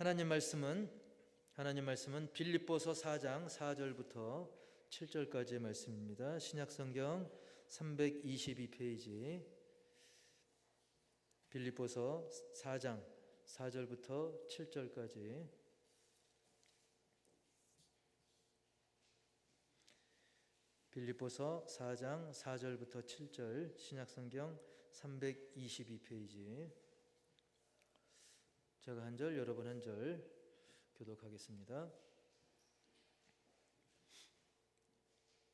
하나님 말씀은 빌립보서 4장 4절부터 7절까지의 말씀입니다. 신약성경 322페이지 빌립보서 4장 4절부터 7절까지 빌립보서 4장 4절부터 7절 신약성경 322페이지 제가 한 절, 여러분 한 절 교독하겠습니다.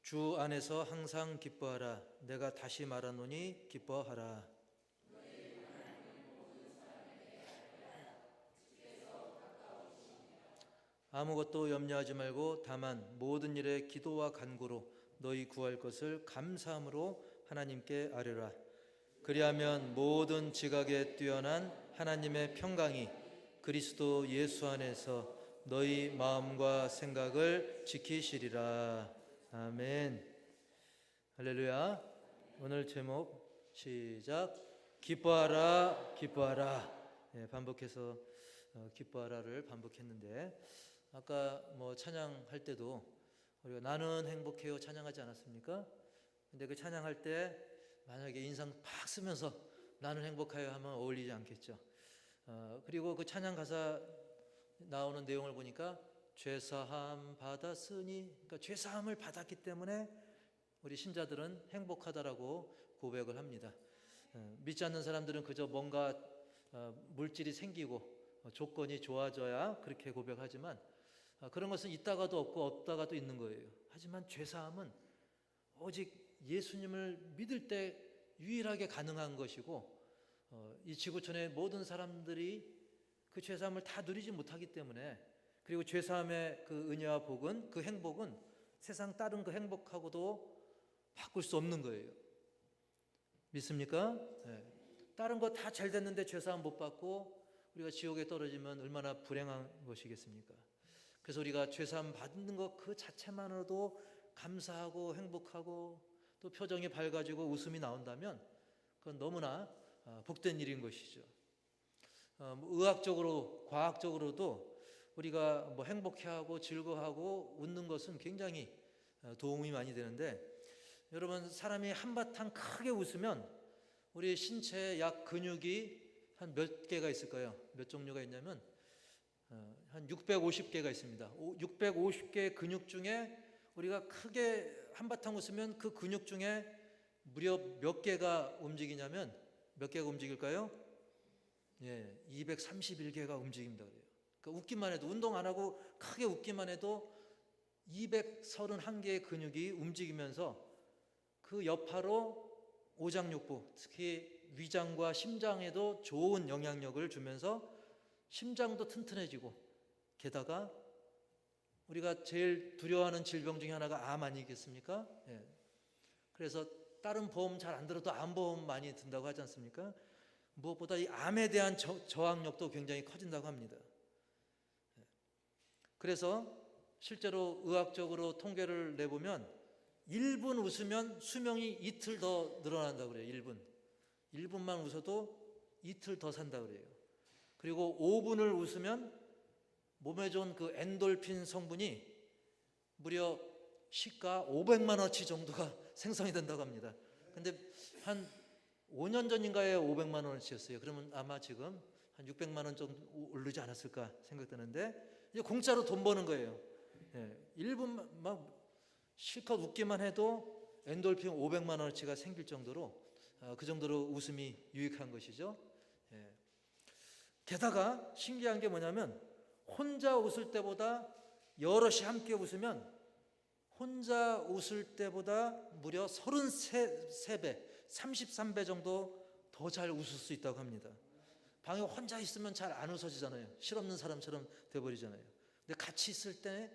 주 안에서 항상 기뻐하라. 내가 다시 말하노니 기뻐하라. 아무것도 염려하지 말고 다만 모든 일에 기도와 간구로 너희 구할 것을 감사함으로 하나님께 아뢰라. 그리하면 모든 지각에 뛰어난 하나님의 평강이 그리스도 예수 안에서 너희 마음과 생각을 지키시리라. 아멘. 할렐루야. 오늘 제목 시작. 기뻐하라, 기뻐하라. 반복해서 기뻐하라를 반복했는데 아까 찬양할 때도 우리가 나는 행복해요 찬양하지 않았습니까? 근데 그 찬양할 때 만약에 인상 팍 쓰면서 나는 행복해요 하면 어울리지 않겠죠. 그리고 그 찬양 가사 나오는 내용을 보니까 죄사함 받았으니, 그러니까 죄사함을 받았기 때문에 우리 신자들은 행복하다라고 고백을 합니다. 믿지 않는 사람들은 그저 뭔가 물질이 생기고 조건이 좋아져야 그렇게 고백하지만 그런 것은 있다가도 없고 없다가도 있는 거예요. 하지만 죄사함은 오직 예수님을 믿을 때 유일하게 가능한 것이고 이 지구촌의 모든 사람들이 그 죄사함을 다 누리지 못하기 때문에, 그리고 죄사함의 그 은혜와 복은, 그 행복은 세상 다른 그 행복하고도 바꿀 수 없는 거예요. 믿습니까? 네. 다른 거 다 잘 됐는데 죄사함 못 받고 우리가 지옥에 떨어지면 얼마나 불행한 것이겠습니까? 그래서 우리가 죄사함 받는 것 그 자체만으로도 감사하고 행복하고 또 표정이 밝아지고 웃음이 나온다면 그건 너무나 복된 일인 것이죠. 의학적으로, 과학적으로도 우리가 행복해하고 즐거워하고 웃는 것은 굉장히 도움이 많이 되는데, 여러분, 사람이 한바탕 크게 웃으면 우리 신체에 약 근육이 한 몇 개가 있을까요? 몇 종류가 있냐면 한 650개가 있습니다. 650개의 근육 중에 우리가 크게 한바탕 웃으면 그 근육 중에 무려 몇 개가 움직이냐면 몇 개가 움직일까요? 231개가 움직입니다. 그래요. 그러니까 웃기만 해도, 운동 안 하고 크게 웃기만 해도 231개의 근육이 움직이면서 그 여파로 오장육부, 특히 위장과 심장에도 좋은 영향력을 주면서 심장도 튼튼해지고, 게다가 우리가 제일 두려워하는 질병 중에 하나가 암 아니겠습니까? 그래서 다른 보험 잘 안 들어도 암보험 많이 든다고 하지 않습니까? 무엇보다 이 암에 대한 저항력도 굉장히 커진다고 합니다. 그래서 실제로 의학적으로 통계를 내보면 1분 웃으면 수명이 이틀 더 늘어난다고 그래요. 1분만 웃어도 이틀 더 산다고 그래요. 그리고 5분을 웃으면 몸에 좋은 그 엔돌핀 성분이 무려 시가 500만 원어치 정도가 생성이 된다고 합니다. 근데 한 5년 전인가에 500만 원어치였어요. 그러면 아마 지금 한 600만 원 정도 오르지 않았을까 생각되는데, 이제 공짜로 돈 버는 거예요. 1분 막 실컷 웃기만 해도 엔돌핀 500만 원어치가 생길 정도로, 그 정도로 웃음이 유익한 것이죠. 게다가 신기한 게 뭐냐면, 혼자 웃을 때보다 여럿이 함께 웃으면 혼자 웃을 때보다 무려 33배, 33배 정도 더 잘 웃을 수 있다고 합니다. 방에 혼자 있으면 잘 안 웃어지잖아요. 실없는 사람처럼 돼버리잖아요. 근데 같이 있을 때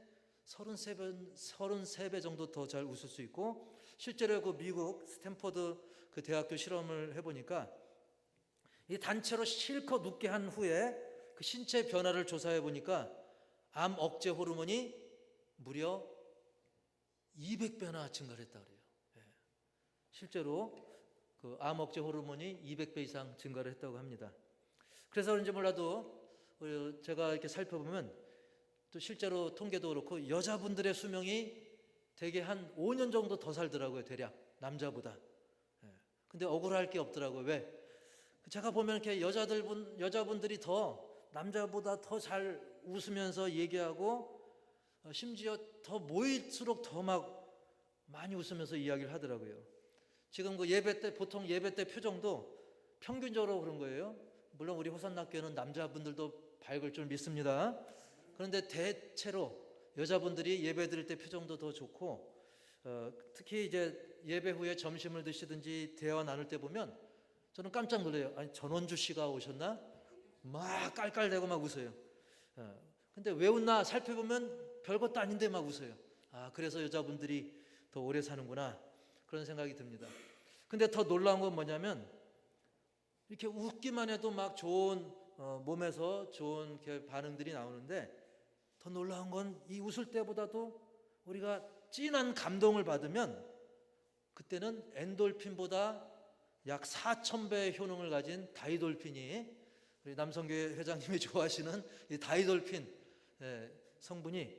33배 정도 더 잘 웃을 수 있고, 실제로 그 미국 스탠퍼드 그 대학교 실험을 해보니까 이 단체로 실컷 웃게 한 후에 그 신체 변화를 조사해 보니까 암 억제 호르몬이 무려 200배나 증가를 했다고 그래요. 실제로 그 암 억제 호르몬이 200배 이상 증가를 했다고 합니다. 그래서 그런지 몰라도 제가 이렇게 살펴보면 또 실제로 통계도 그렇고 여자분들의 수명이 대개 한 5년 정도 더 살더라고요. 대략 남자보다. 근데 억울할 게 없더라고요. 왜? 제가 보면 이렇게 여자분들이 더 남자보다 더 잘 웃으면서 얘기하고 심지어 더 모일수록 더 막 많이 웃으면서 이야기를 하더라고요. 지금 그 예배 때 보통 예배 때 표정도 평균적으로 그런 거예요. 물론 우리 호산학교는 남자분들도 밝을 줄 믿습니다. 그런데 대체로 여자분들이 예배 드릴 때 표정도 더 좋고 특히 이제 예배 후에 점심을 드시든지 대화 나눌 때 보면 저는 깜짝 놀라요. 아니 전원주 씨가 오셨나? 막 깔깔대고 막 웃어요. 근데 왜 웃나 살펴보면 별것도 아닌데 막 웃어요. 아, 그래서 여자분들이 더 오래 사는구나 그런 생각이 듭니다. 근데 더 놀라운 건 뭐냐면 이렇게 웃기만 해도 막 좋은 몸에서 좋은 이렇게 반응들이 나오는데 더 놀라운 건 이 웃을 때보다도 우리가 진한 감동을 받으면 그때는 엔돌핀보다 약 4,000배의 효능을 가진 다이돌핀이 우리 남성교회 회장님이 좋아하시는 이 다이돌핀 성분이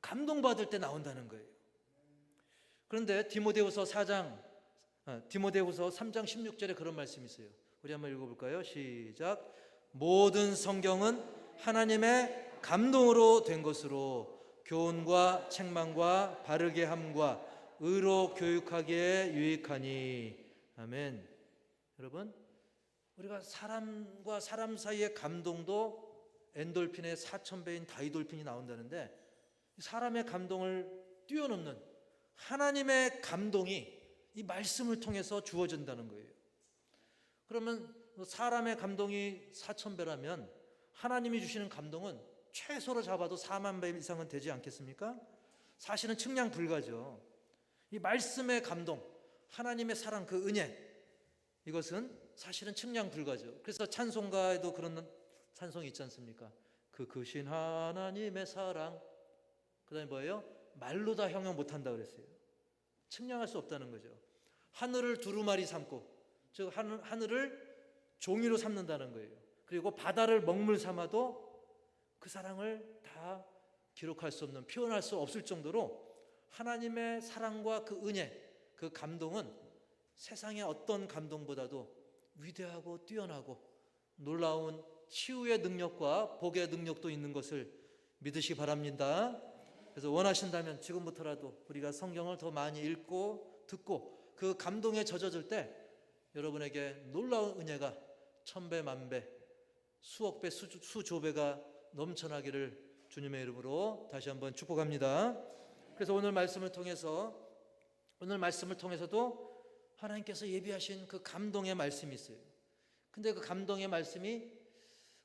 감동받을 때 나온다는 거예요. 그런데 디모데후서 3장 16절에 그런 말씀이 있어요. 우리 한번 읽어볼까요? 시작. 모든 성경은 하나님의 감동으로 된 것으로 교훈과 책망과 바르게 함과 의로 교육하기에 유익하니. 아멘. 여러분, 우리가 사람과 사람 사이의 감동도 엔돌핀의 4,000배인 다이돌핀이 나온다는데 사람의 감동을 뛰어넘는 하나님의 감동이 이 말씀을 통해서 주어진다는 거예요. 그러면 사람의 감동이 4,000배라면 하나님이 주시는 감동은 최소로 잡아도 4만 배 이상은 되지 않겠습니까? 사실은 측량 불가죠. 이 말씀의 감동, 하나님의 사랑, 그 은혜, 이것은 사실은 측량 불가죠. 그래서 찬송가에도 그런 찬송이 있지 않습니까? 그 크신 하나님의 사랑, 그 다음에 뭐예요? 말로 다 형용 못한다 그랬어요. 측량할 수 없다는 거죠. 하늘을 두루마리 삼고, 즉 하늘을 종이로 삼는다는 거예요. 그리고 바다를 먹물 삼아도 그 사랑을 다 기록할 수 없는, 표현할 수 없을 정도로 하나님의 사랑과 그 은혜, 그 감동은 세상의 어떤 감동보다도 위대하고 뛰어나고 놀라운 치유의 능력과 복의 능력도 있는 것을 믿으시기 바랍니다. 그래서 원하신다면 지금부터라도 우리가 성경을 더 많이 읽고 듣고 그 감동에 젖어들 때 여러분에게 놀라운 은혜가 1,000배, 만배, 수억 배, 수조배가 넘쳐나기를 주님의 이름으로 다시 한번 축복합니다. 그래서 오늘 말씀을 통해서도 하나님께서 예비하신 그 감동의 말씀이 있어요. 근데 그 감동의 말씀이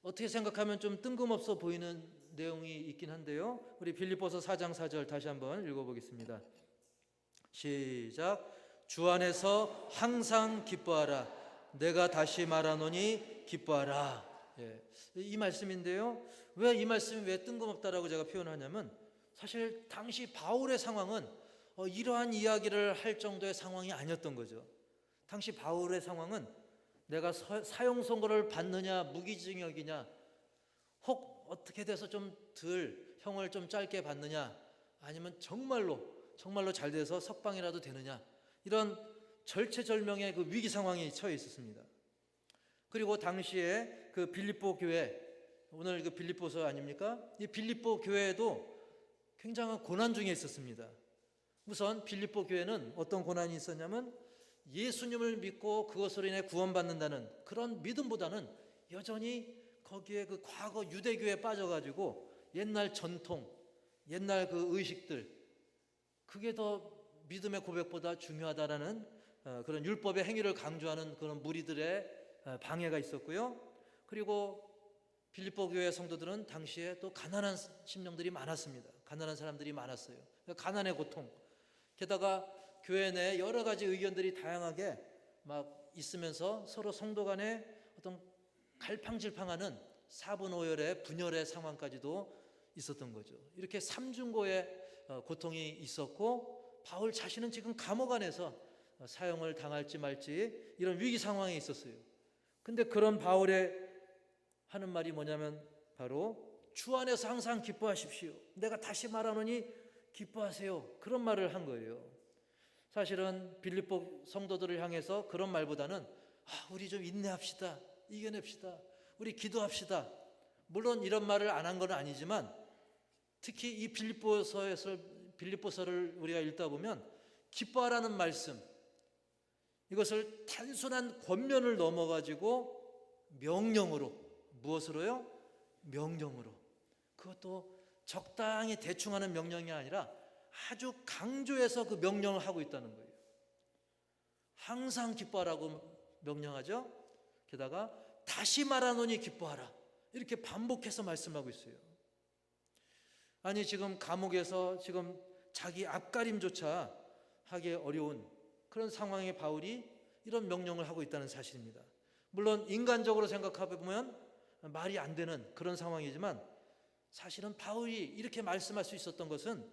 어떻게 생각하면 좀 뜬금없어 보이는 내용이 있긴 한데요. 우리 빌립보서 4장 4절 다시 한번 읽어보겠습니다. 시작. 주 안에서 항상 기뻐하라. 내가 다시 말하노니 기뻐하라. 이 말씀인데요. 왜 이 말씀이 왜 뜬금없다라고 제가 표현하냐면 사실 당시 바울의 상황은 이러한 이야기를 할 정도의 상황이 아니었던 거죠. 당시 바울의 상황은 내가 사형 선고를 받느냐 무기징역이냐 혹 어떻게 돼서 좀 덜 형을 좀 짧게 받느냐 아니면 정말로 잘 돼서 석방이라도 되느냐 이런 절체절명의 그 위기 상황에 처해 있었습니다. 그리고 당시에 그 빌립보 교회, 오늘 그 빌립보서 아닙니까? 이 빌립보 교회에도 굉장한 고난 중에 있었습니다. 우선 빌립보 교회는 어떤 고난이 있었냐면 예수님을 믿고 그것으로 인해 구원받는다는 그런 믿음보다는 여전히 거기에 그 과거 유대교에 빠져가지고 옛날 전통, 옛날 그 의식들, 그게 더 믿음의 고백보다 중요하다라는 그런 율법의 행위를 강조하는 그런 무리들의 방해가 있었고요. 그리고 빌립보 교회 성도들은 당시에 또 가난한 심령들이 많았습니다. 가난한 사람들이 많았어요. 가난의 고통, 게다가 교회 내 여러 가지 의견들이 다양하게 막 있으면서 서로 성도 간에 어떤 갈팡질팡하는 사분오열의 분열의 상황까지도 있었던 거죠. 이렇게 삼중고의 고통이 있었고 바울 자신은 지금 감옥 안에서 사형을 당할지 말지 이런 위기 상황에 있었어요. 근데 그런 바울의 하는 말이 뭐냐면 바로 주 안에서 항상 기뻐하십시오. 내가 다시 말하노니 기뻐하세요. 그런 말을 한 거예요. 사실은 빌립보 성도들을 향해서 그런 말보다는 우리 좀 인내합시다. 이겨냅시다. 우리 기도합시다. 물론 이런 말을 안 한 건 아니지만 특히 이 빌립보서를 우리가 읽다 보면 기뻐하라는 말씀, 이것을 단순한 권면을 넘어가지고 명령으로, 무엇으로요? 명령으로. 그것도 적당히 대충 하는 명령이 아니라 아주 강조해서 그 명령을 하고 있다는 거예요. 항상 기뻐하라고 명령하죠. 게다가 다시 말하노니 기뻐하라, 이렇게 반복해서 말씀하고 있어요. 아니 지금 감옥에서 지금 자기 앞가림조차 하기 어려운 그런 상황에 바울이 이런 명령을 하고 있다는 사실입니다. 물론 인간적으로 생각해 보면 말이 안 되는 그런 상황이지만 사실은 바울이 이렇게 말씀할 수 있었던 것은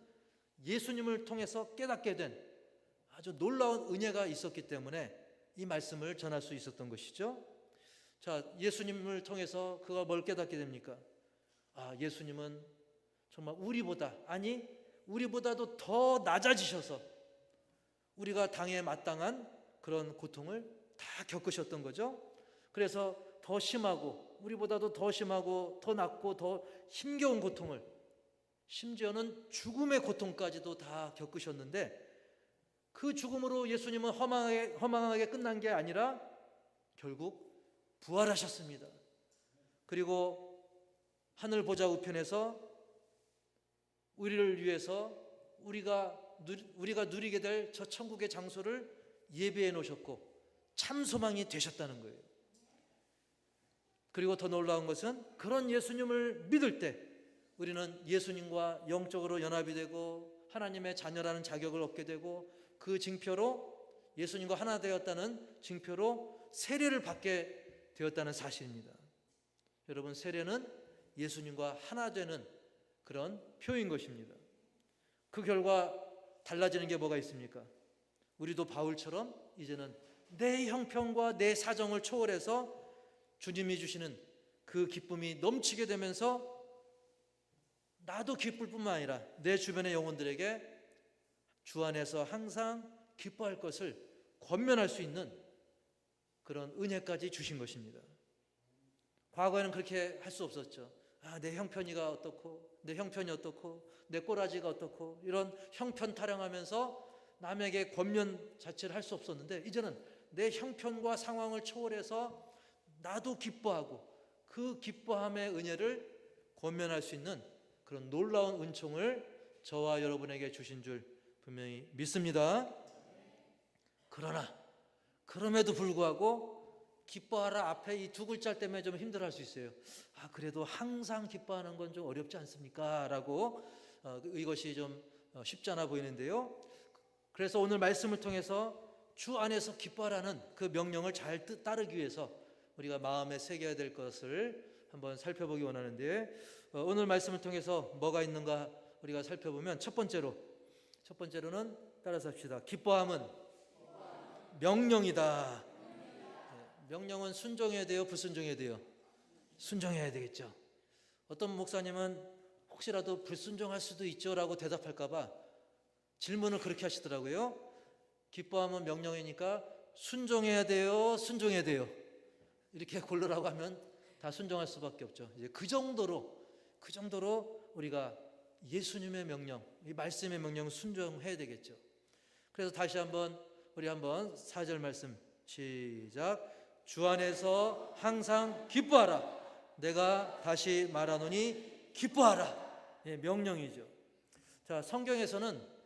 예수님을 통해서 깨닫게 된 아주 놀라운 은혜가 있었기 때문에 이 말씀을 전할 수 있었던 것이죠. 자, 예수님을 통해서 그가 뭘 깨닫게 됩니까? 예수님은 정말 우리보다도 더 낮아지셔서 우리가 당해 마땅한 그런 고통을 다 겪으셨던 거죠. 그래서 더 심하고, 우리보다도 더 심하고 더 낮고 더 힘겨운 고통을, 심지어는 죽음의 고통까지도 다 겪으셨는데 그 죽음으로 예수님은 허망하게 끝난 게 아니라 결국 부활하셨습니다. 그리고 하늘 보좌 우편에서 우리를 위해서 우리가 누리게 될 저 천국의 장소를 예비해 놓으셨고 참 소망이 되셨다는 거예요. 그리고 더 놀라운 것은 그런 예수님을 믿을 때 우리는 예수님과 영적으로 연합이 되고 하나님의 자녀라는 자격을 얻게 되고 그 징표로, 예수님과 하나 되었다는 징표로 세례를 받게 되었다는 사실입니다. 여러분, 세례는 예수님과 하나 되는 그런 표인 것입니다. 그 결과 달라지는 게 뭐가 있습니까? 우리도 바울처럼 이제는 내 형편과 내 사정을 초월해서 주님이 주시는 그 기쁨이 넘치게 되면서 나도 기쁠 뿐만 아니라 내 주변의 영혼들에게 주 안에서 항상 기뻐할 것을 권면할 수 있는 그런 은혜까지 주신 것입니다. 과거에는 그렇게 할 수 없었죠. 내 형편이가 어떻고, 내 형편이 어떻고, 내 꼬라지가 어떻고, 이런 형편 타령하면서 남에게 권면 자체를 할 수 없었는데 이제는 내 형편과 상황을 초월해서 나도 기뻐하고 그 기뻐함의 은혜를 권면할 수 있는 그런 놀라운 은총을 저와 여러분에게 주신 줄 분명히 믿습니다. 그러나 그럼에도 불구하고 기뻐하라 앞에 이 두 글자 때문에 좀 힘들어할 수 있어요. 그래도 항상 기뻐하는 건 좀 어렵지 않습니까? 라고 이것이 좀 쉽지 않아 보이는데요. 그래서 오늘 말씀을 통해서 주 안에서 기뻐하라는 그 명령을 잘 따르기 위해서 우리가 마음에 새겨야 될 것을 한번 살펴보기 원하는데, 오늘 말씀을 통해서 뭐가 있는가 우리가 살펴보면 첫 번째로는 따라서 합시다. 기뻐함은 명령이다. 명령은 순종해야 돼요, 불순종해야 돼요? 순종해야 되겠죠. 어떤 목사님은 혹시라도 불순종할 수도 있죠 라고 대답할까 봐 질문을 그렇게 하시더라고요. 기뻐함은 명령이니까 순종해야 돼요, 순종해야 돼요? 이렇게 고르라고 하면 다 순종할 수밖에 없죠. 이제 그 정도로 우리가 예수님의 명령, 이 말씀의 명령 순종해야 되겠죠. 그래서 다시 한번 우리 4절 말씀 시작. 주 안에서 항상 기뻐하라. 내가 다시 말하노니 기뻐하라. 명령이죠. 자, 성경에서는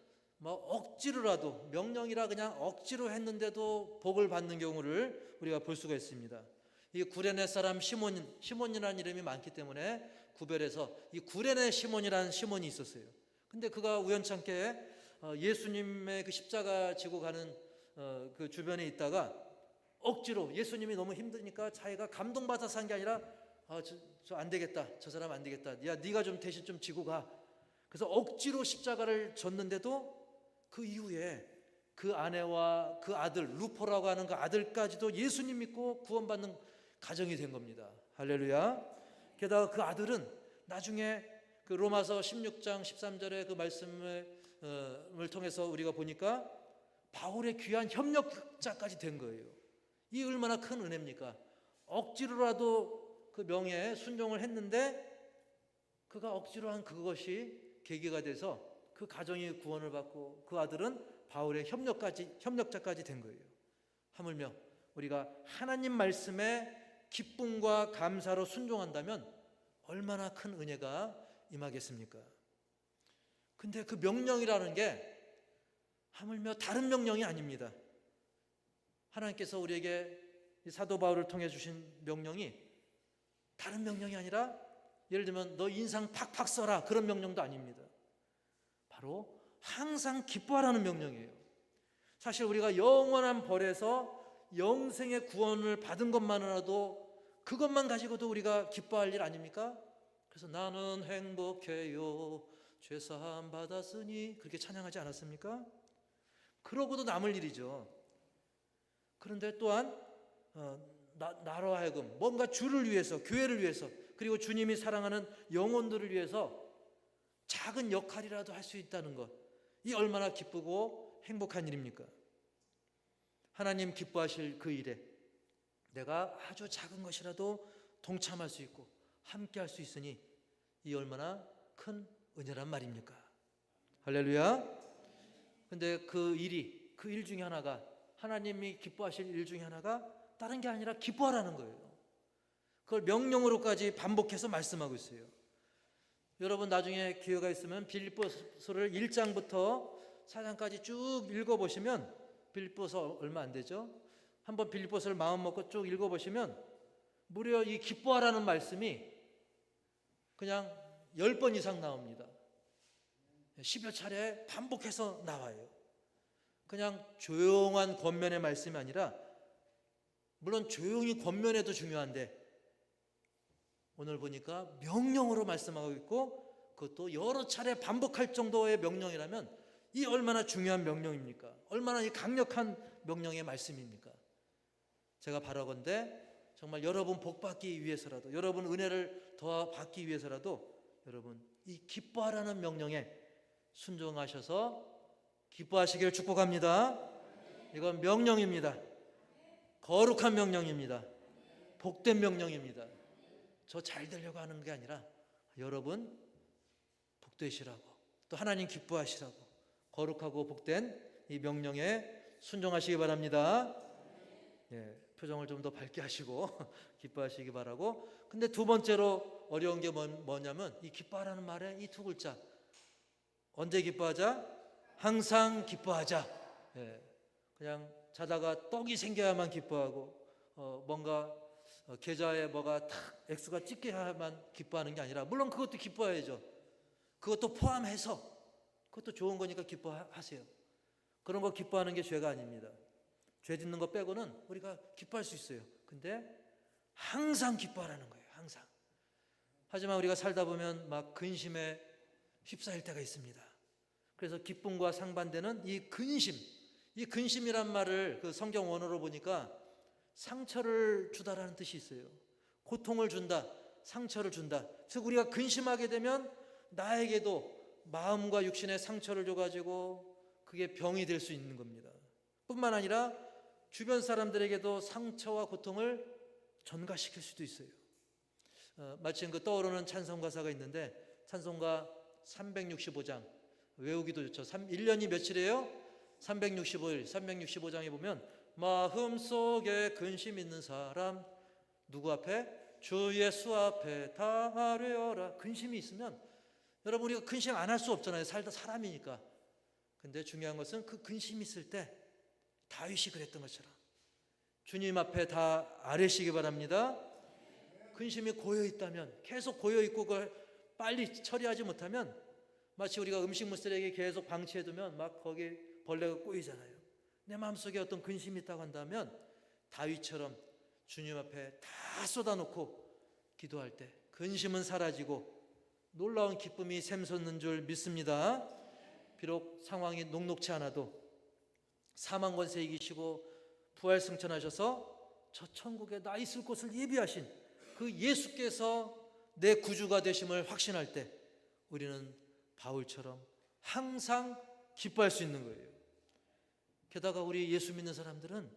억지로라도, 명령이라 그냥 억지로 했는데도 복을 받는 경우를 우리가 볼 수가 있습니다. 이 구레네 사람 시몬이라는 이름이 많기 때문에 구별해서 이 구레네 시몬이라는 시몬이 있었어요. 근데 그가 우연찮게 예수님의 그 십자가 지고 가는 그 주변에 있다가 억지로, 예수님이 너무 힘드니까 자기가 감동받아서 한 게 아니라 저 안 되겠다, 저 사람 안 되겠다, 야 네가 좀 대신 좀 지고 가. 그래서 억지로 십자가를 졌는데도 그 이후에 그 아내와 그 아들, 루포라고 하는 그 아들까지도 예수님 믿고 구원받는 가정이 된 겁니다. 할렐루야. 게다가 그 아들은 나중에 그 로마서 16장 13절의 그 말씀을 통해서 우리가 보니까 바울의 귀한 협력자까지 된 거예요. 이 얼마나 큰 은혜입니까? 억지로라도 그 명예에 순종을 했는데 그가 억지로 한 그것이 계기가 돼서 그 가정이 구원을 받고 그 아들은 바울의 협력자까지 된 거예요. 하물며 우리가 하나님 말씀에 기쁨과 감사로 순종한다면 얼마나 큰 은혜가 임하겠습니까? 근데 그 명령이라는 게 하물며 다른 명령이 아닙니다. 하나님께서 우리에게 사도 바울을 통해 주신 명령이 다른 명령이 아니라 예를 들면 너 인상 팍팍 써라 그런 명령도 아닙니다. 바로 항상 기뻐하라는 명령이에요. 사실 우리가 영원한 벌에서 영생의 구원을 받은 것만으로도 그것만 가지고도 우리가 기뻐할 일 아닙니까? 그래서 나는 행복해요 죄사함 받았으니 그렇게 찬양하지 않았습니까? 그러고도 남을 일이죠. 그런데 또한 나로 하여금 뭔가 주를 위해서, 교회를 위해서, 그리고 주님이 사랑하는 영혼들을 위해서 작은 역할이라도 할 수 있다는 것, 이 얼마나 기쁘고 행복한 일입니까? 하나님 기뻐하실 그 일에 내가 아주 작은 것이라도 동참할 수 있고 함께 할 수 있으니 이 얼마나 큰 은혜란 말입니까? 할렐루야. 근데 그 일 중에 하나가, 하나님이 기뻐하실 일 중에 하나가 다른 게 아니라 기뻐하라는 거예요. 그걸 명령으로까지 반복해서 말씀하고 있어요. 여러분 나중에 기회가 있으면 빌립보서를 1장부터 4장까지 쭉 읽어보시면, 빌립보서 얼마 안 되죠? 한번 빌립보서를 마음 먹고 쭉 읽어보시면 무려 이 기뻐하라는 말씀이 그냥 10번 이상 나옵니다. 10여 차례 반복해서 나와요. 그냥 조용한 권면의 말씀이 아니라, 물론 조용히 권면해도 중요한데 오늘 보니까 명령으로 말씀하고 있고 그것도 여러 차례 반복할 정도의 명령이라면 이 얼마나 중요한 명령입니까? 얼마나 이 강력한 명령의 말씀입니까? 제가 바라건대 정말 여러분 복받기 위해서라도, 여러분 은혜를 더 받기 위해서라도 여러분 이 기뻐하라는 명령에 순종하셔서 기뻐하시기를 축복합니다. 이건 명령입니다. 거룩한 명령입니다. 복된 명령입니다. 저 잘 되려고 하는 게 아니라 여러분 복되시라고, 또 하나님 기뻐하시라고 거룩하고 복된 이 명령에 순종하시기 바랍니다. 예, 표정을 좀 더 밝게 하시고 기뻐하시기 바라고. 근데 두 번째로 어려운 게 뭐냐면 이 기뻐하라는 말에 이 두 글자, 언제 기뻐하자? 항상 기뻐하자. 예, 그냥 자다가 떡이 생겨야만 기뻐하고 뭔가 계좌에 뭐가 탁 X가 찍혀야만 기뻐하는 게 아니라, 물론 그것도 기뻐해야죠. 그것도 포함해서, 그것도 좋은 거니까 기뻐하세요. 그런 거 기뻐하는 게 죄가 아닙니다. 죄 짓는 거 빼고는 우리가 기뻐할 수 있어요. 근데 항상 기뻐하라는 거예요. 항상. 하지만 우리가 살다 보면 막 근심에 휩싸일 때가 있습니다. 그래서 기쁨과 상반되는 이 근심, 이 근심이란 말을 그 성경 원어로 보니까 상처를 주다라는 뜻이 있어요. 고통을 준다, 상처를 준다. 그래서 우리가 근심하게 되면 나에게도 마음과 육신의 상처를 줘가지고 그게 병이 될 수 있는 겁니다. 뿐만 아니라 주변 사람들에게도 상처와 고통을 전가시킬 수도 있어요. 마침 그 떠오르는 찬송 가사가 있는데, 찬송가 365장 외우기도 좋죠. 1년이 며칠이에요? 365일. 365장에 보면 마음속에 근심 있는 사람 누구 앞에? 주 예수 앞에 다 아뢰어라. 근심이 있으면, 여러분 우리가 근심 안 할 수 없잖아요. 살다 사람이니까. 근데 중요한 것은 그 근심이 있을 때 다윗이 그랬던 것처럼 주님 앞에 다 아뢰시기 바랍니다. 근심이 고여 있다면, 계속 고여 있고 그걸 빨리 처리하지 못하면 마치 우리가 음식물 쓰레기 계속 방치해두면 막 거기 벌레가 꼬이잖아요. 내 마음속에 어떤 근심이 있다고 한다면 다윗처럼 주님 앞에 다 쏟아놓고 기도할 때 근심은 사라지고 놀라운 기쁨이 샘솟는 줄 믿습니다. 비록 상황이 녹록치 않아도 사망 권세 이기시고 부활 승천하셔서 저 천국에 나 있을 곳을 예비하신 그 예수께서 내 구주가 되심을 확신할 때 우리는 바울처럼 항상 기뻐할 수 있는 거예요. 게다가 우리 예수 믿는 사람들은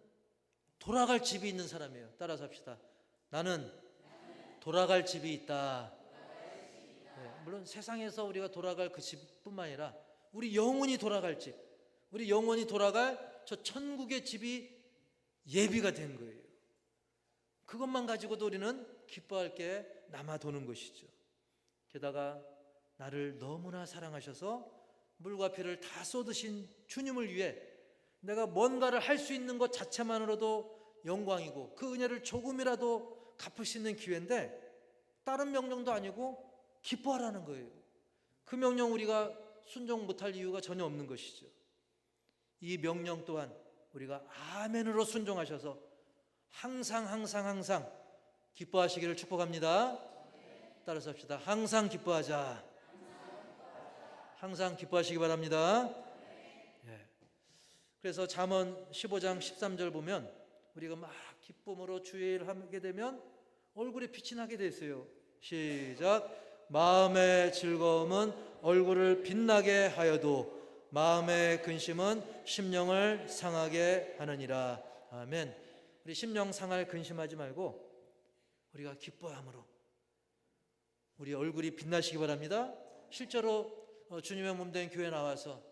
돌아갈 집이 있는 사람이에요. 따라서 합시다. 나는 돌아갈 집이 있다. 네, 물론 세상에서 우리가 돌아갈 그 집뿐만 아니라 우리 영혼이 돌아갈 집, 우리 영혼이 돌아갈 저 천국의 집이 예비가 된 거예요. 그것만 가지고도 우리는 기뻐할 게 남아도는 것이죠. 게다가 나를 너무나 사랑하셔서 물과 피를 다 쏟으신 주님을 위해 내가 뭔가를 할 수 있는 것 자체만으로도 영광이고 그 은혜를 조금이라도 갚을 수 있는 기회인데 다른 명령도 아니고 기뻐하라는 거예요. 그 명령 우리가 순종 못할 이유가 전혀 없는 것이죠. 이 명령 또한 우리가 아멘으로 순종하셔서 항상 기뻐하시기를 축복합니다. 따라서 합시다. 항상 기뻐하자. 항상 기뻐하시기 바랍니다. 예. 그래서 잠언 15장 13절 보면 우리가 막 기쁨으로 주의 일을 하게 되면 얼굴에 빛이 나게 돼 있어요. 시작. 마음의 즐거움은 얼굴을 빛나게 하여도 마음의 근심은 심령을 상하게 하느니라. 아멘. 우리 심령 상할 근심하지 말고 우리가 기뻐함으로 우리 얼굴이 빛나시기 바랍니다. 실제로 주님의 몸된 교회에 나와서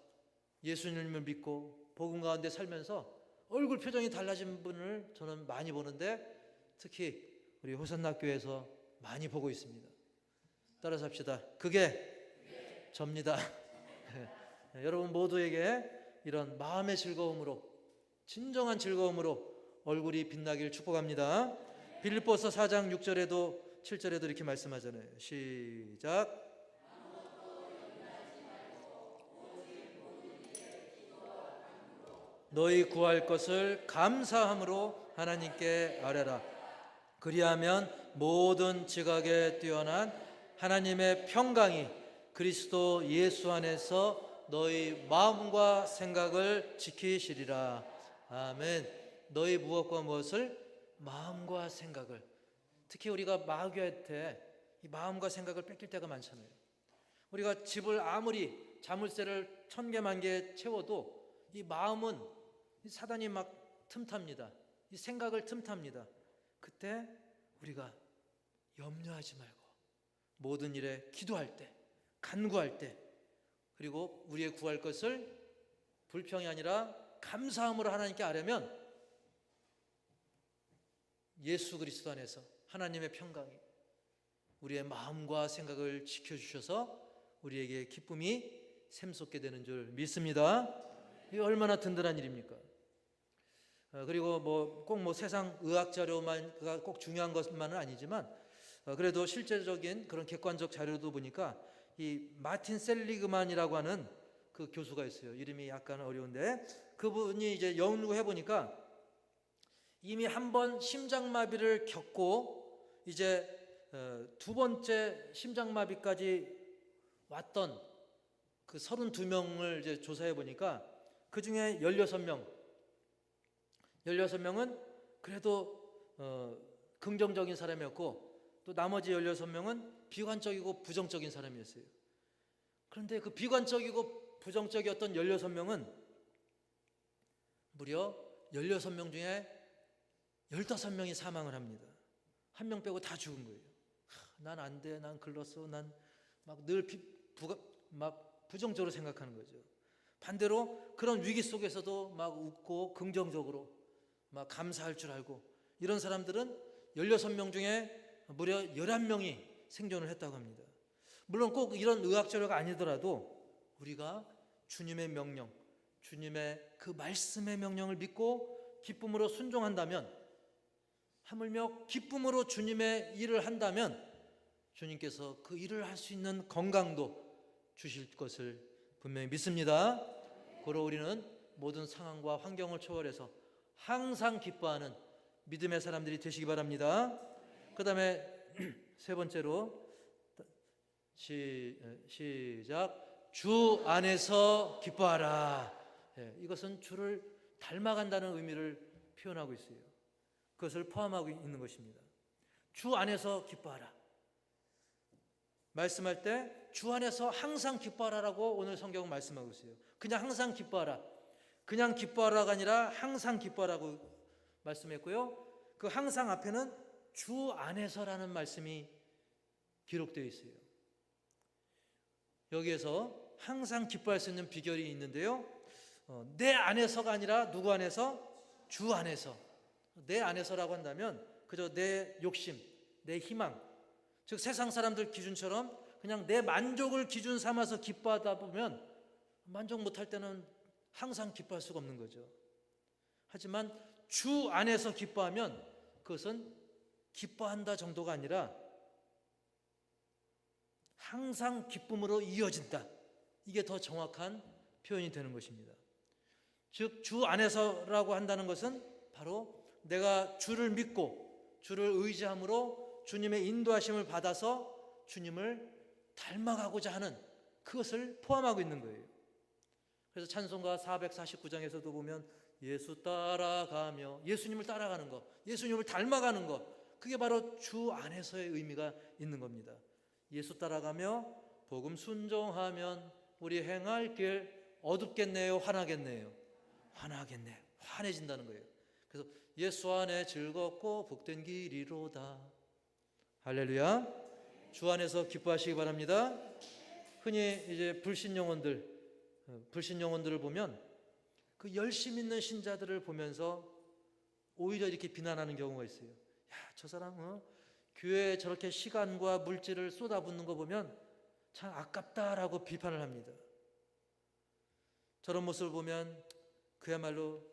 예수님을 믿고 복음 가운데 살면서 얼굴 표정이 달라진 분을 저는 많이 보는데 특히 우리 호산나 교회에서 많이 보고 있습니다. 따라서 합시다. 그게 접니다. 여러분 모두에게 이런 마음의 즐거움으로 진정한 즐거움으로 얼굴이 빛나길 축복합니다. 빌립보서 4장 6절에도 7절에도 이렇게 말씀하잖아요. 시작. 너희 구할 것을 감사함으로 하나님께 아뢰라. 그리하면 모든 지각에 뛰어난 하나님의 평강이 그리스도 예수 안에서 너희 마음과 생각을 지키시리라. 아멘. 너희 무엇과 무엇을? 마음과 생각을. 특히 우리가 마귀할 때 이 마음과 생각을 뺏길 때가 많잖아요. 우리가 집을 아무리 자물쇠를 1000개, 10,000개 채워도 이 마음은 이 사단이 막 틈탑니다. 이 생각을 틈탑니다. 그때 우리가 염려하지 말고 모든 일에 기도할 때, 간구할 때, 그리고 우리의 구할 것을 불평이 아니라 감사함으로 하나님께 아뢰면 예수 그리스도 안에서 하나님의 평강이 우리의 마음과 생각을 지켜주셔서 우리에게 기쁨이 샘솟게 되는 줄 믿습니다. 이게 얼마나 든든한 일입니까? 그리고 꼭 세상 의학 자료만가 꼭 중요한 것만은 아니지만 그래도 실제적인 그런 객관적 자료도 보니까 이 마틴 셀리그만이라고 하는 그 교수가 있어요. 이름이 약간 어려운데 그분이 이제 연구해 보니까 이미 한 번 심장마비를 겪고 이제 두 번째 심장마비까지 왔던 그 32명을 이제 조사해 보니까 그 중에 16명은 그래도 긍정적인 사람이었고 또 나머지 16명은 비관적이고 부정적인 사람이었어요. 그런데 그 비관적이고 부정적이었던 16명은 무려 16명 중에 15명이 사망을 합니다. 한 명 빼고 다 죽은 거예요. 난 안 돼, 난 글렀어, 난 막 늘 부정적으로 생각하는 거죠. 반대로 그런 위기 속에서도 막 웃고 긍정적으로 막 감사할 줄 알고 이런 사람들은 16명 중에 무려 11명이 생존을 했다고 합니다. 물론 꼭 이런 의학 자료가 아니더라도 우리가 주님의 명령, 주님의 그 말씀의 명령을 믿고 기쁨으로 순종한다면, 하물며 기쁨으로 주님의 일을 한다면 주님께서 그 일을 할 수 있는 건강도 주실 것을 분명히 믿습니다. 고로 우리는 모든 상황과 환경을 초월해서 항상 기뻐하는 믿음의 사람들이 되시기 바랍니다. 그 다음에 세 번째로 시작. 주 안에서 기뻐하라. 이것은 주를 닮아간다는 의미를 표현하고 있어요. 그것을 포함하고 있는 것입니다. 주 안에서 기뻐하라. 말씀할 때 주 안에서 항상 기뻐하라라고 오늘 성경은 말씀하고 있어요. 그냥 항상 기뻐하라. 그냥 기뻐하라가 아니라 항상 기뻐하라고 말씀했고요. 그 항상 앞에는 주 안에서라는 말씀이 기록되어 있어요. 여기에서 항상 기뻐할 수 있는 비결이 있는데요. 내 안에서가 아니라 누구 안에서? 주 안에서. 내 안에서라고 한다면 그저 내 욕심, 내 희망, 즉 세상 사람들 기준처럼 그냥 내 만족을 기준 삼아서 기뻐하다 보면 만족 못할 때는 항상 기뻐할 수가 없는 거죠. 하지만 주 안에서 기뻐하면 그것은 기뻐한다 정도가 아니라 항상 기쁨으로 이어진다. 이게 더 정확한 표현이 되는 것입니다. 즉 주 안에서라고 한다는 것은 바로 내가 주를 믿고 주를 의지함으로 주님의 인도하심을 받아서 주님을 닮아가고자 하는 그것을 포함하고 있는 거예요. 그래서 찬송가 449장에서도 보면 예수 따라가며 예수님을 따라가는 것, 예수님을 닮아가는 것, 그게 바로 주 안에서의 의미가 있는 겁니다. 예수 따라가며 복음 순종하면 우리 행할 길 어둡겠네요, 환하겠네요? 환하겠네, 환해진다는 거예요. 그래서 예수 안에 즐겁고 복된 길이로다. 할렐루야. 주 안에서 기뻐하시기 바랍니다. 흔히 이제 불신 영혼들을 보면 그 열심 있는 신자들을 보면서 오히려 이렇게 비난하는 경우가 있어요. 야, 저 사람 교회에 저렇게 시간과 물질을 쏟아붓는 거 보면 참 아깝다라고 비판을 합니다. 저런 모습을 보면 그야말로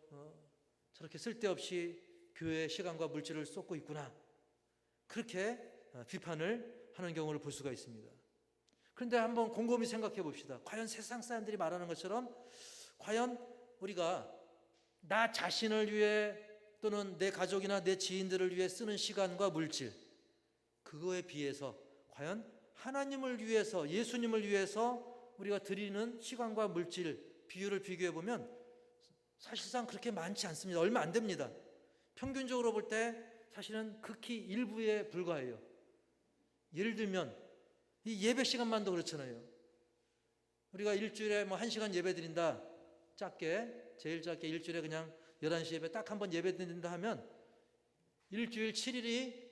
저렇게 쓸데없이 교회에 시간과 물질을 쏟고 있구나, 그렇게 비판을 하는 경우를 볼 수가 있습니다. 그런데 한번 곰곰이 생각해 봅시다. 과연 세상 사람들이 말하는 것처럼 과연 우리가 나 자신을 위해 또는 내 가족이나 내 지인들을 위해 쓰는 시간과 물질, 그거에 비해서 과연 하나님을 위해서, 예수님을 위해서 우리가 드리는 시간과 물질 비율을 비교해 보면 사실상 그렇게 많지 않습니다. 얼마 안 됩니다. 평균적으로 볼 때 사실은 극히 일부에 불과해요. 예를 들면 이 예배 시간만도 그렇잖아요. 우리가 일주일에 뭐 1시간 예배 드린다, 짧게, 제일 짧게 일주일에 그냥 11시 예배 딱 한 번 예배 드린다 하면 일주일 7일이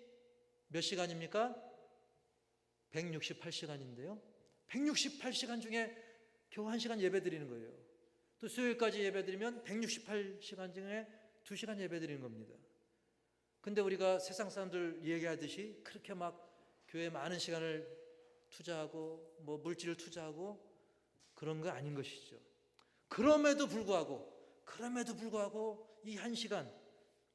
몇 시간입니까? 168시간인데요 168시간 중에 겨우 1시간 예배 드리는 거예요. 또 수요일까지 예배 드리면 168시간 중에 2시간 예배 드리는 겁니다. 근데 우리가 세상 사람들 얘기하듯이 그렇게 막 교회에 많은 시간을 투자하고 뭐 물질을 투자하고 그런 거 아닌 것이죠. 그럼에도 불구하고 이 1시간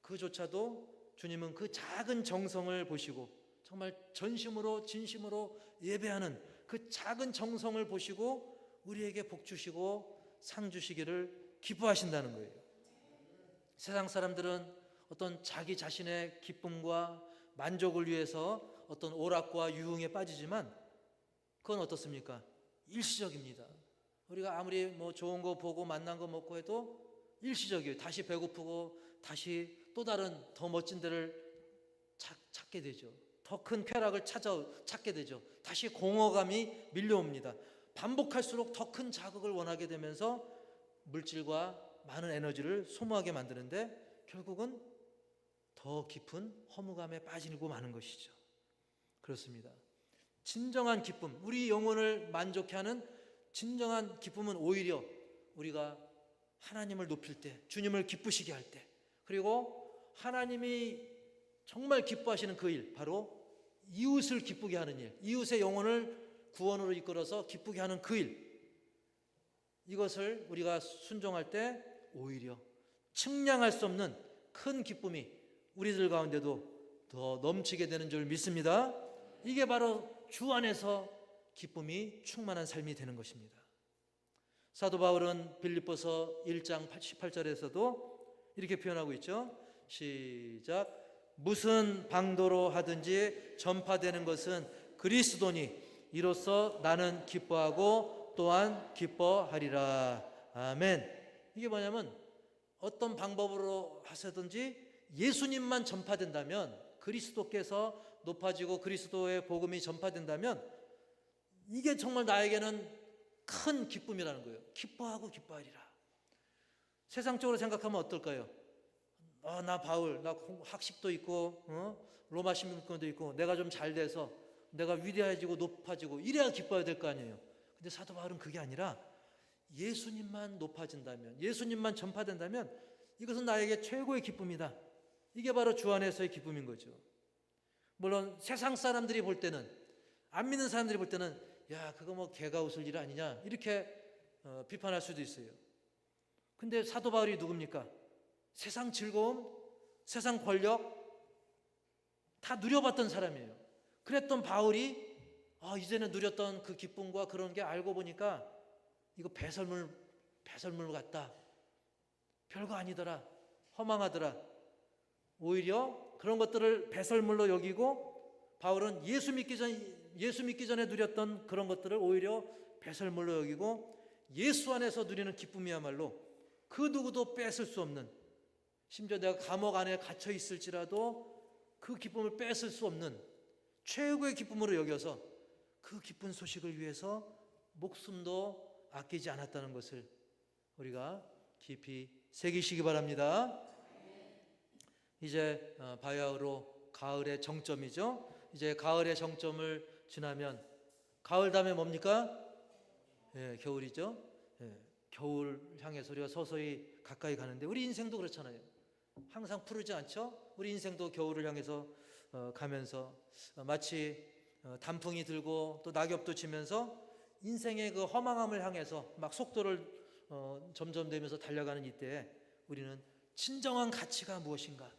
그조차도 주님은 그 작은 정성을 보시고 정말 전심으로 진심으로 예배하는 그 작은 정성을 보시고 우리에게 복 주시고 상 주시기를 기뻐하신다는 거예요. 세상 사람들은 어떤 자기 자신의 기쁨과 만족을 위해서 어떤 오락과 유흥에 빠지지만 그건 어떻습니까? 일시적입니다. 우리가 아무리 뭐 좋은 거 보고 만난 거 먹고 해도 일시적이에요. 다시 배고프고 다시 또 다른 더 멋진 데를 찾게 되죠. 더 큰 쾌락을 찾게 되죠. 다시 공허감이 밀려옵니다. 반복할수록 더 큰 자극을 원하게 되면서 물질과 많은 에너지를 소모하게 만드는데 결국은 더 깊은 허무감에 빠지고 마는 것이죠. 그렇습니다. 진정한 기쁨, 우리 영혼을 만족해 하는 진정한 기쁨은 오히려 우리가 하나님을 높일 때, 주님을 기쁘시게 할 때, 그리고 하나님이 정말 기뻐하시는 그 일, 바로 이웃을 기쁘게 하는 일, 이웃의 영혼을 구원으로 이끌어서 기쁘게 하는 그 일, 이것을 우리가 순종할 때 오히려 측량할 수 없는 큰 기쁨이 우리들 가운데도 더 넘치게 되는 줄 믿습니다. 이게 바로 주 안에서 기쁨이 충만한 삶이 되는 것입니다. 사도 바울은 빌립보서 1장 18절에서도 이렇게 표현하고 있죠. 시작. 무슨 방도로 하든지 전파되는 것은 그리스도니 이로써 나는 기뻐하고 또한 기뻐하리라. 아멘. 이게 뭐냐면 어떤 방법으로 하시든지 예수님만 전파된다면, 그리스도께서 높아지고 그리스도의 복음이 전파된다면 이게 정말 나에게는 큰 기쁨이라는 거예요. 기뻐하고 기뻐하리라. 세상적으로 생각하면 어떨까요? 나 바울, 나 학식도 있고, 로마 시민권도 있고, 내가 좀 잘 돼서 내가 위대해지고 높아지고 이래야 기뻐야 될 거 아니에요. 근데 사도 바울은 그게 아니라 예수님만 높아진다면, 예수님만 전파된다면 이것은 나에게 최고의 기쁨이다. 이게 바로 주 안에서의 기쁨인 거죠. 물론 세상 사람들이 볼 때는, 안 믿는 사람들이 볼 때는 야, 그거 뭐 개가 웃을 일 아니냐 이렇게 비판할 수도 있어요. 근데 사도 바울이 누굽니까? 세상 즐거움, 세상 권력 다 누려봤던 사람이에요. 그랬던 바울이 이제는 누렸던 그 기쁨과 그런 게 알고 보니까 이거 배설물 같다. 별거 아니더라. 허망하더라. 오히려 그런 것들을 배설물로 여기고 바울은 예수 믿기 전에 누렸던 그런 것들을 오히려 배설물로 여기고 예수 안에서 누리는 기쁨이야말로 그 누구도 뺏을 수 없는, 심지어 내가 감옥 안에 갇혀 있을지라도 그 기쁨을 뺏을 수 없는 최고의 기쁨으로 여겨서 그 기쁜 소식을 위해서 목숨도 아끼지 않았다는 것을 우리가 깊이 새기시기 바랍니다. 이제 바야흐로 가을의 정점이죠. 이제 가을의 정점을 지나면 가을 다음에 뭡니까? 겨울이죠. 겨울 향해서 우리가 서서히 가까이 가는데 우리 인생도 그렇잖아요. 항상 푸르지 않죠? 우리 인생도 겨울을 향해서 가면서 마치 단풍이 들고 또 낙엽도 지면서 인생의 그 허망함을 향해서 막 속도를 점점 내면서 달려가는 이때에 우리는 진정한 가치가 무엇인가?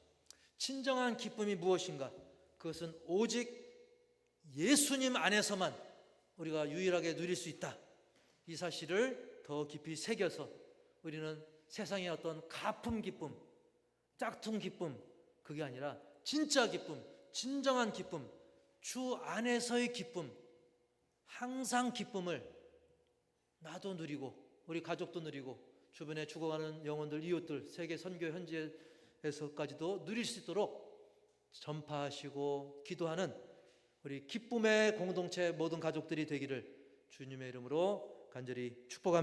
진정한 기쁨이 무엇인가? 그것은 오직 예수님 안에서만 우리가 유일하게 누릴 수 있다. 이 사실을 더 깊이 새겨서 우리는 세상의 어떤 가품 기쁨, 짝퉁 기쁨, 그게 아니라 진짜 기쁨, 진정한 기쁨, 주 안에서의 기쁨, 항상 기쁨을 나도 누리고 우리 가족도 누리고 주변에 죽어가는 영혼들, 이웃들, 세계 선교 현지에서까지도 누릴 수 있도록 전파하시고 기도하는 우리 기쁨의 공동체 모든 가족들이 되기를 주님의 이름으로 간절히 축복합니다.